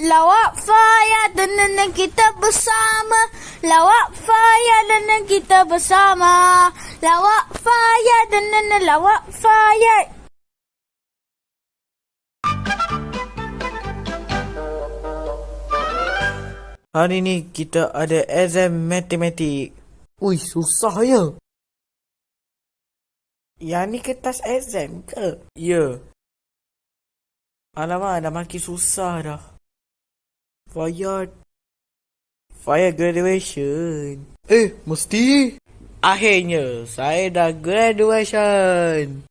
Lawak Faya dan kita bersama. Lawak Faya dan kita bersama. Lawak Faya dan lawak Faya. Hari ni kita ada exam matematik. Ui, susah ya. Yang ni kertas exam ke? Ya. Alamak, dah makin susah dah. Fire graduation. Mesti. Akhirnya, saya dah graduation.